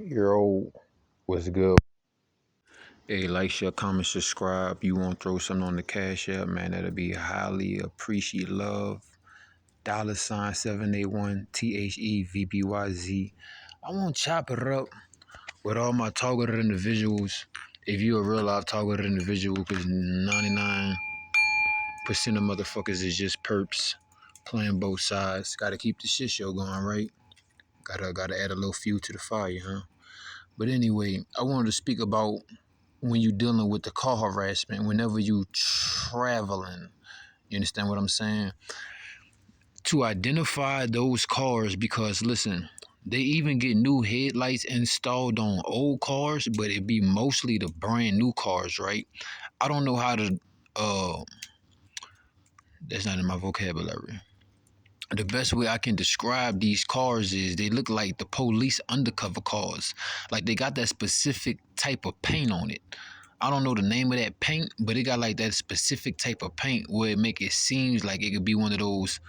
Yo, what's good? Hey, like, share, comment, subscribe. You want to throw something on the cash app, man? That'll be highly appreciated. Love. $ 781 THEVBYZ. I want to chop it up with all my targeted individuals. If you're a real life targeted individual, because 99% of motherfuckers is just perps playing both sides. Gotta keep the shit show going, right? Gotta add a little fuel to the fire, huh? But anyway, I wanted to speak about when you're dealing with the car harassment, whenever you traveling, you understand what I'm saying? To identify those cars, because listen, they even get new headlights installed on old cars, but it be mostly the brand new cars, right? I don't know how to, uh, that's not in my vocabulary. The best way I can describe these cars is they look like the police undercover cars. Like they got that specific type of paint on it. I don't know the name of that paint, but it got like that specific type of paint where it make it seems like it could be one of those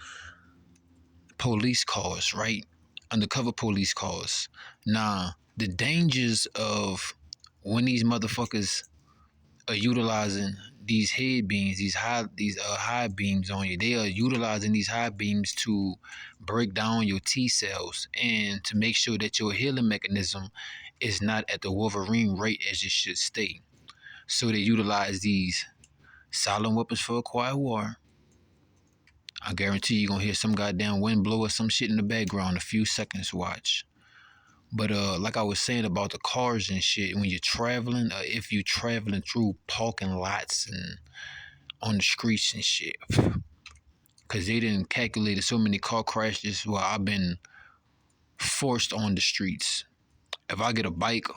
police cars, right? Undercover police cars. Now, the dangers of when these motherfuckers are utilizing these head beams, these high beams on you. They are utilizing these high beams to break down your T cells and to make sure that your healing mechanism is not at the Wolverine rate as it should stay. So they utilize these silent weapons for a quiet war. I guarantee you're gonna hear some goddamn wind blow or some shit in the background in a few seconds. Watch. But like I was saying about the cars and shit, when you're traveling, if you're traveling through parking lots and on the streets and shit, because they didn't calculate so many car crashes while I've been forced on the streets. If I get a bike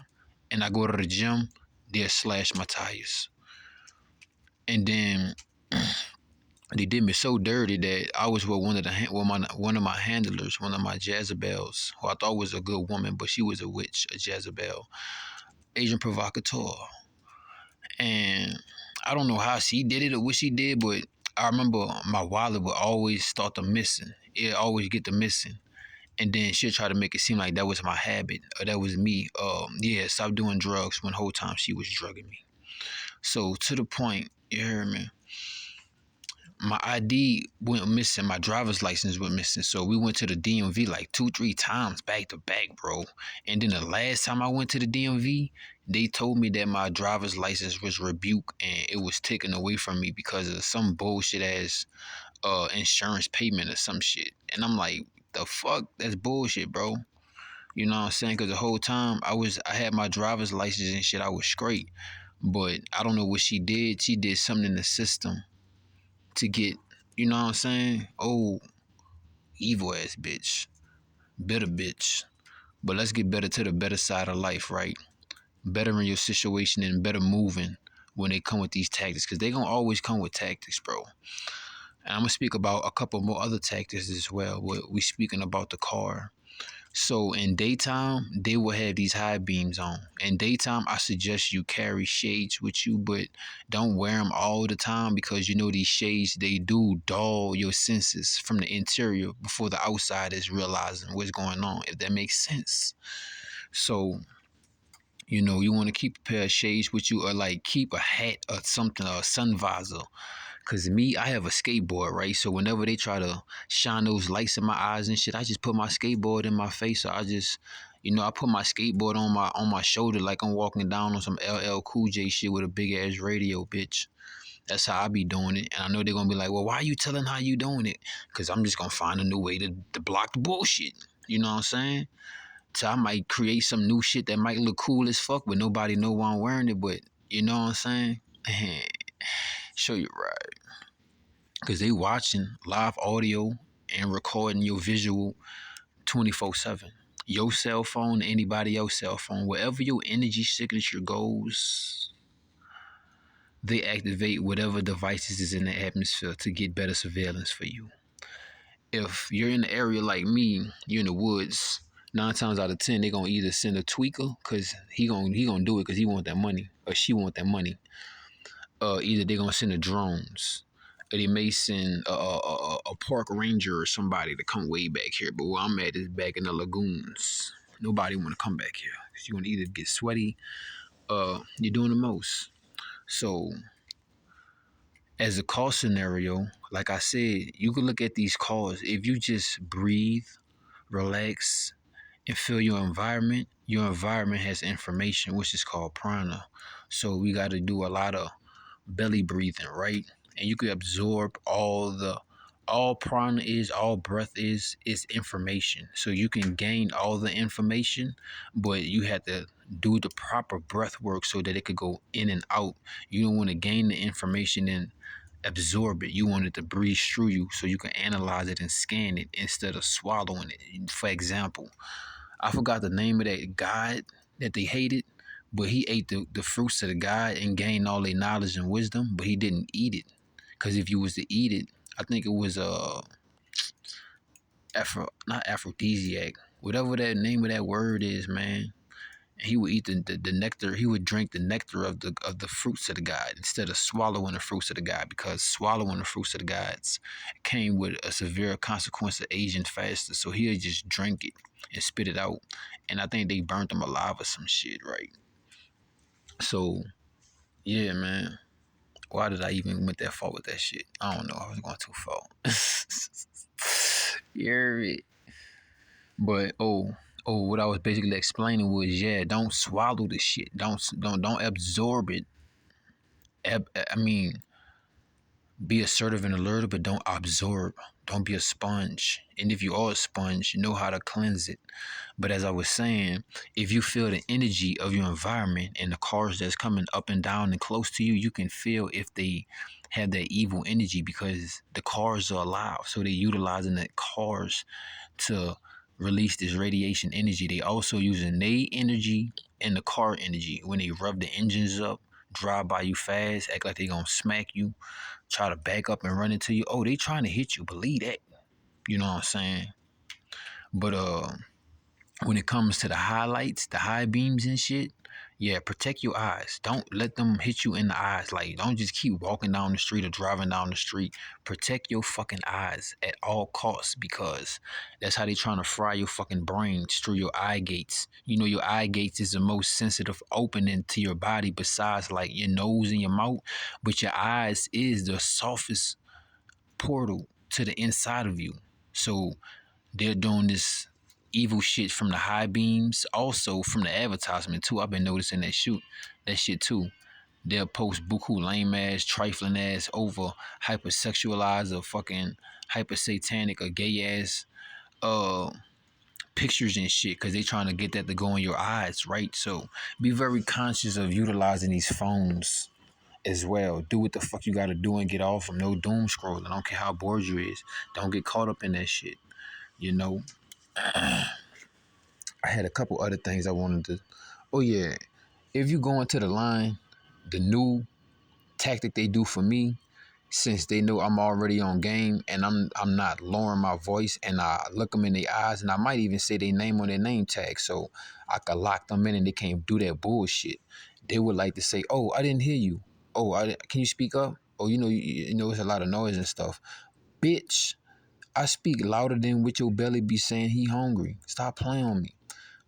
and I go to the gym, they'll slash my tires. And then they did me so dirty that I was with one of my handlers, one of my Jezebels, who I thought was a good woman, but she was a witch, a Jezebel, agent provocateur. And I don't know how she did it or what she did, but I remember my wallet would always start to missing. It always get to missing. And then she'll try to make it seem like that was my habit or that was me. Yeah, stop doing drugs when the whole time she was drugging me. So to the point, you hear me? My ID went missing, my driver's license went missing. So we went to the DMV like 2, 3 times back to back, bro. And then the last time I went to the DMV, they told me that my driver's license was rebuked and it was taken away from me because of some bullshit ass insurance payment or some shit. And I'm like, the fuck? That's bullshit, bro. You know what I'm saying? Because the whole time I had my driver's license and shit, I was straight. But I don't know what she did. She did something in the system to get, you know what I'm saying? Oh, evil ass bitch. Bitter bitch. But let's get better to the better side of life, right? Bettering your situation and better moving when they come with these tactics. Because they going to always come with tactics, bro. And I'm going to speak about a couple more other tactics as well. We speaking about the car. So in daytime, they will have these high beams on. In daytime, I suggest you carry shades with you, but don't wear them all the time because you know these shades, they do dull your senses from the interior before the outside is realizing what's going on, if that makes sense. So, you want to keep a pair of shades with you or like keep a hat or something or a sun visor. Cause me, I have a skateboard, right? So whenever they try to shine those lights in my eyes and shit, I just put my skateboard in my face. So I just, I put my skateboard on my shoulder like I'm walking down on some LL Cool J shit with a big ass radio, bitch. That's how I be doing it. And I know they're gonna be like, well, why are you telling how you doing it? Cause I'm just gonna find a new way to block the bullshit. You know what I'm saying? So I might create some new shit that might look cool as fuck, but nobody know why I'm wearing it. But you know what I'm saying? Show you right. Because they watching live audio and recording your visual 24/7. Your cell phone, anybody else's cell phone, wherever your energy signature goes, they activate whatever devices is in the atmosphere to get better surveillance for you. If you're in the area like me, you're in the woods, 9 times out of 10, they're gonna either send a tweaker because he gonna do it because he want that money or she want that money. Either they're gonna send the drones, or they may send a park ranger or somebody to come way back here. But where I'm at is back in the lagoons. Nobody want to come back here because you want to either get sweaty. You're doing the most. So as a call scenario, like I said, you can look at these calls. If you just breathe, relax, and feel your environment has information, which is called prana. So we got to do a lot of belly breathing, right? And you can absorb all prana is, all breath is information. So you can gain all the information, but you have to do the proper breath work so that it could go in and out. You don't want to gain the information and absorb it. You want it to breathe through you so you can analyze it and scan it instead of swallowing it. For example, I forgot the name of that god that they hated, but he ate the fruits of the god and gained all their knowledge and wisdom, but he didn't eat it. Because if you was to eat it, I think it was not aphrodisiac, whatever that name of that word is, man. And he would eat the nectar. He would drink the nectar of the fruits of the god instead of swallowing the fruits of the god, because swallowing the fruits of the gods came with a severe consequence of aging faster. So he'll just drink it and spit it out. And I think they burnt him alive or some shit, right? So yeah, man. Why did I even went that far with that shit? I don't know. I was going too far. You hear me? But what I was basically explaining was, yeah, don't swallow the shit. Don't absorb it. I mean, be assertive and alert, but don't absorb. Don't be a sponge. And if you are a sponge, you know how to cleanse it. But as I was saying, if you feel the energy of your environment and the cars that's coming up and down and close to you, you can feel if they have that evil energy, because the cars are alive. So they're utilizing the cars to release this radiation energy. They also using their energy and the car energy when they rev the engines up, drive by you fast, act like they gonna smack you, try to back up and run into you. Oh, they trying to hit you. Believe that. You know what I'm saying? But when it comes to the highlights, the high beams and shit, yeah, protect your eyes. Don't let them hit you in the eyes. Like, don't just keep walking down the street or driving down the street. Protect your fucking eyes at all costs, because that's how they trying to fry your fucking brains through your eye gates. You know, your eye gates is the most sensitive opening to your body besides like your nose and your mouth. But your eyes is the softest portal to the inside of you. So they're doing this evil shit from the high beams, also from the advertisement too. I've been noticing that shit too. They'll post buku lame ass, trifling ass, over hypersexualized or fucking hyper satanic or gay ass uh pictures and shit, because they trying to get that to go in your eyes, right? So be very conscious of utilizing these phones as well. Do what the fuck you gotta do and get off from no doom scrolling. I don't care how bored you is. Don't get caught up in that shit. You know, I had a couple other things I wanted to. Oh yeah, if you go into the line, the new tactic they do for me, since they know I'm already on game and I'm not lowering my voice, and I look them in the eyes, and I might even say their name on their name tag, so I could lock them in and they can't do that bullshit. They would like to say, "Oh, I didn't hear you. Oh, can you speak up? Oh, you know, it's a lot of noise and stuff." Bitch, I speak louder than what your belly be saying he hungry. Stop playing on me.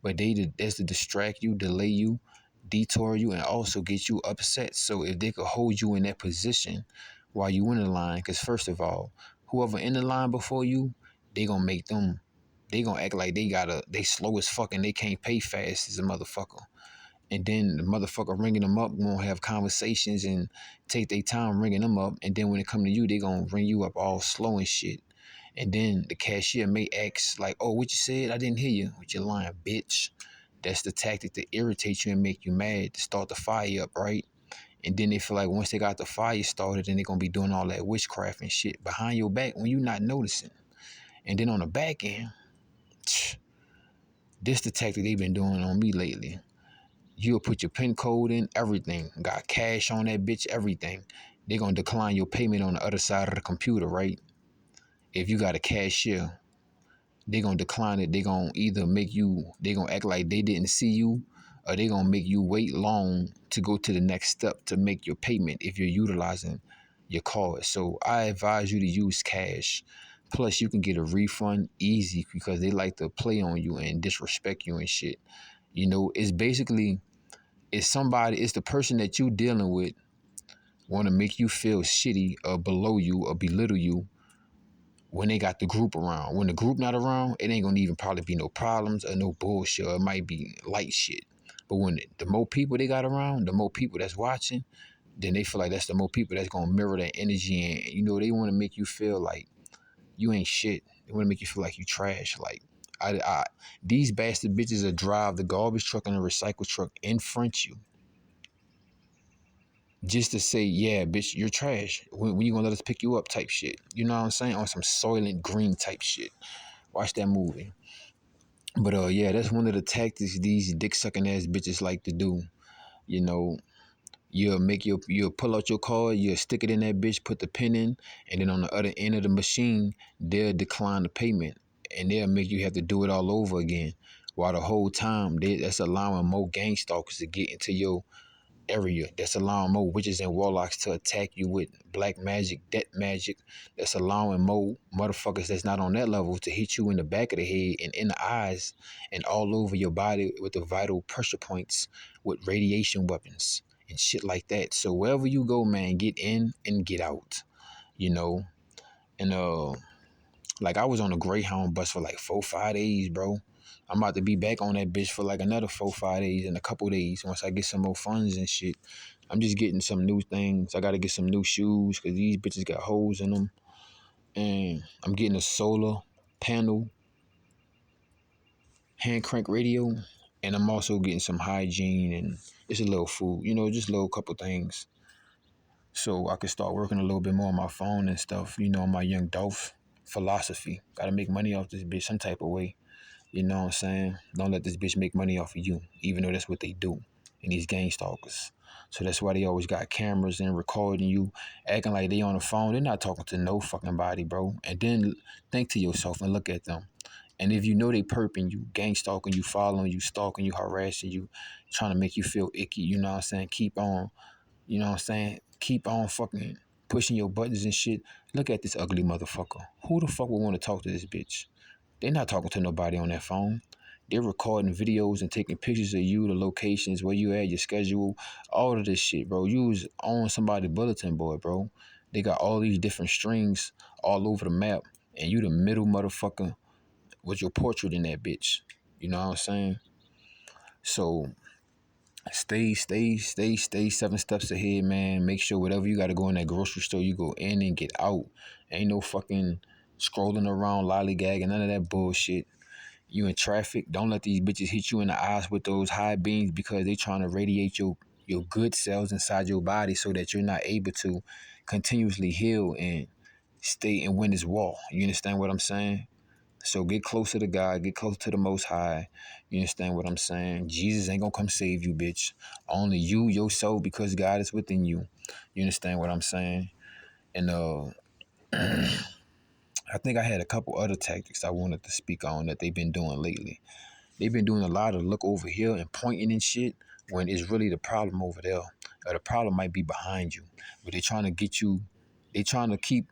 But that's to distract you, delay you, detour you, and also get you upset. So if they could hold you in that position while you in the line, because first of all, whoever in the line before you, they gonna act like they slow as fuck and they can't pay fast as a motherfucker. And then the motherfucker ringing them up won't have conversations and take their time ringing them up. And then when it come to you, they gonna ring you up all slow and shit. And then the cashier may ask like, "Oh, what you said? I didn't hear you." With your lying bitch. That's the tactic to irritate you and make you mad, to start the fire up, right? And then they feel like once they got the fire started, then they're gonna be doing all that witchcraft and shit behind your back when you're not noticing. And then on the back end, this the tactic they've been doing on me lately. You'll put your PIN code in, everything. Got cash on that bitch, everything. They're gonna decline your payment on the other side of the computer, right? If you got a cashier, they gonna decline it. They gonna act like they didn't see you, or they gonna make you wait long to go to the next step to make your payment if you're utilizing your card. So I advise you to use cash. Plus, you can get a refund easy because they like to play on you and disrespect you and shit. You know, it's basically it's the person that you dealing with want to make you feel shitty or below you or belittle you when they got the group around. When the group not around, it ain't gonna even probably be no problems or no bullshit. Or it might be light shit. But when the more people they got around, the more people that's watching, then they feel like that's the more people that's gonna mirror that energy, and you know they want to make you feel like you ain't shit. They want to make you feel like you trash. Like I these bastard bitches that drive the garbage truck and the recycle truck in front of you just to say, yeah, bitch, you're trash. When you gonna let us pick you up type shit. You know what I'm saying? On some Soylent Green type shit. Watch that movie. But yeah, that's one of the tactics these dick sucking ass bitches like to do. You know, you'll pull out your card, you'll stick it in that bitch, put the pin in, and then on the other end of the machine, they'll decline the payment. And they'll make you have to do it all over again. While the whole time that's allowing more gang stalkers to get into your area. That's allowing more witches and warlocks to attack you with black magic, death magic. That's allowing more motherfuckers that's not on that level to hit you in the back of the head and in the eyes and all over your body with the vital pressure points with radiation weapons and shit like that. So wherever you go, man, get in and get out. You know, and like I was on a Greyhound bus for like 4 5 days, bro. I'm about to be back on that bitch for like another 4 5 days in a couple days once I get some more funds and shit. I'm just getting some new things. I gotta get some new shoes because these bitches got holes in them. And I'm getting a solar panel hand crank radio. And I'm also getting some hygiene and it's a little food, you know, just a little couple things. So I could start working a little bit more on my phone and stuff, you know, my young Dolph philosophy. Gotta make money off this bitch some type of way. You know what I'm saying? Don't let this bitch make money off of you, even though that's what they do. And these gang stalkers. So that's why they always got cameras and recording you, acting like they on the phone. They're not talking to no fucking body, bro. And then think to yourself and look at them. And if you know they perping you, gang stalking you, following you, stalking you, harassing you, trying to make you feel icky, you know what I'm saying? Keep on, you know what I'm saying? Keep on fucking pushing your buttons and shit. Look at this ugly motherfucker. Who the fuck would want to talk to this bitch? They're not talking to nobody on their phone. They're recording videos and taking pictures of you, the locations, where you at, your schedule, all of this shit, bro. You was on somebody's bulletin board, bro. They got all these different strings all over the map, and you the middle motherfucker with your portrait in that bitch. You know what I'm saying? So stay 7 steps ahead, man. Make sure whatever you gotta go in that grocery store, you go in and get out. Ain't no fucking scrolling around, lollygagging, none of that bullshit. You in traffic, don't let these bitches hit you in the eyes with those high beams because they trying to radiate your good cells inside your body so that you're not able to continuously heal and stay and win this war. You understand what I'm saying? So get closer to God, get close to the Most High. You understand what I'm saying? Jesus ain't gonna come save you, bitch. Only you, your soul, because God is within you. You understand what I'm saying? And I think I had a couple other tactics I wanted to speak on that they've been doing lately. They've been doing a lot of look over here and pointing and shit when it's really the problem over there. Or the problem might be behind you. But they're trying to get you, they trying to keep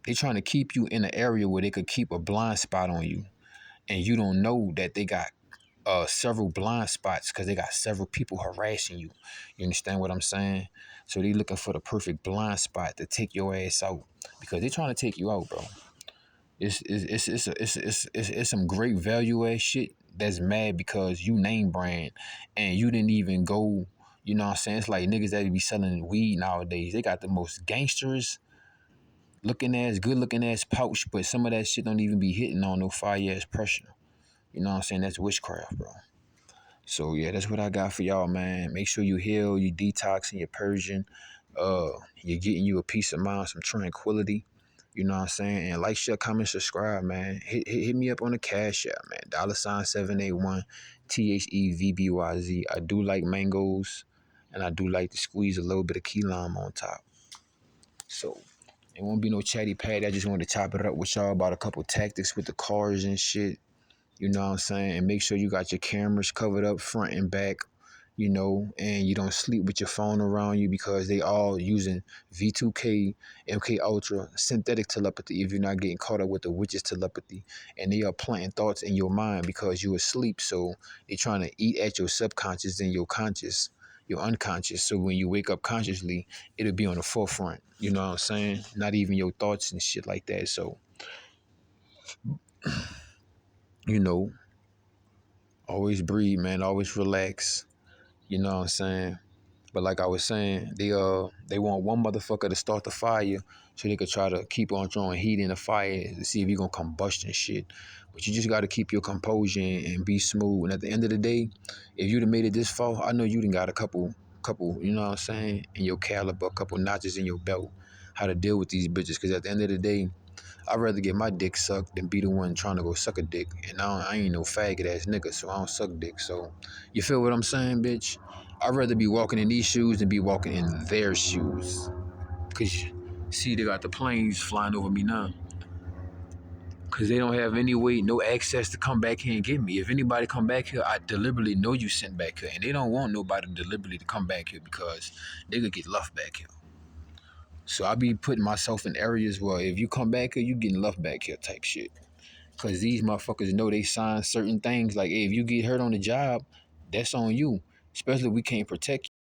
they trying to keep you in an area where they could keep a blind spot on you. And you don't know that they got several blind spots because they got several people harassing you. You understand what I'm saying? So they looking for the perfect blind spot to take your ass out because they trying to take you out, bro. It's some great value ass shit that's mad because you name brand and you didn't even go. You know what I'm saying? It's like niggas that be selling weed nowadays. They got the most gangsters good looking ass pouch, but some of that shit don't even be hitting on no fire ass pressure. You know what I'm saying? That's witchcraft, bro. So yeah, that's what I got for y'all, man. Make sure you heal, you detoxing, you're purging, you're getting you a peace of mind, some tranquility. You know what I'm saying? And like, share, comment, subscribe, man. Hit me up on the Cash App, man. $781 THEVBYZ. I do like mangoes, and I do like to squeeze a little bit of key lime on top. So it won't be no chatty patty. I just wanted to chop it up with y'all about a couple tactics with the cars and shit. You know what I'm saying? And make sure you got your cameras covered up front and back. and you don't sleep with your phone around you because they all using V2K, MK Ultra, synthetic telepathy if you're not getting caught up with the witches telepathy. And they are planting thoughts in your mind because you're asleep. So they're trying to eat at your subconscious and your conscious, your unconscious. So when you wake up consciously, it'll be on the forefront. You know what I'm saying? Not even your thoughts and shit like that. So, you know, always breathe, man. Always relax. You know what I'm saying? But like I was saying, they want one motherfucker to start the fire so they could try to keep on throwing heat in the fire to see if you're gonna combust and shit. But you just gotta keep your composure and be smooth. And at the end of the day, if you'd have made it this far, I know you done got a couple, you know what I'm saying, in your caliber, a couple notches in your belt, how to deal with these bitches. Cause at the end of the day, I'd rather get my dick sucked than be the one trying to go suck a dick. And I ain't no faggot ass nigga, so I don't suck dick. So, you feel what I'm saying, bitch? I'd rather be walking in these shoes than be walking in their shoes. Cause, see, they got the planes flying over me now. Cause they don't have any way, no access to come back here and get me. If anybody come back here, I deliberately know you sent back here. And they don't want nobody deliberately to come back here because they could get left back here. So I be putting myself in areas where if you come back here, you getting left back here type shit. Cause these motherfuckers know they sign certain things. Like, hey, if you get hurt on the job, that's on you. Especially if we can't protect you.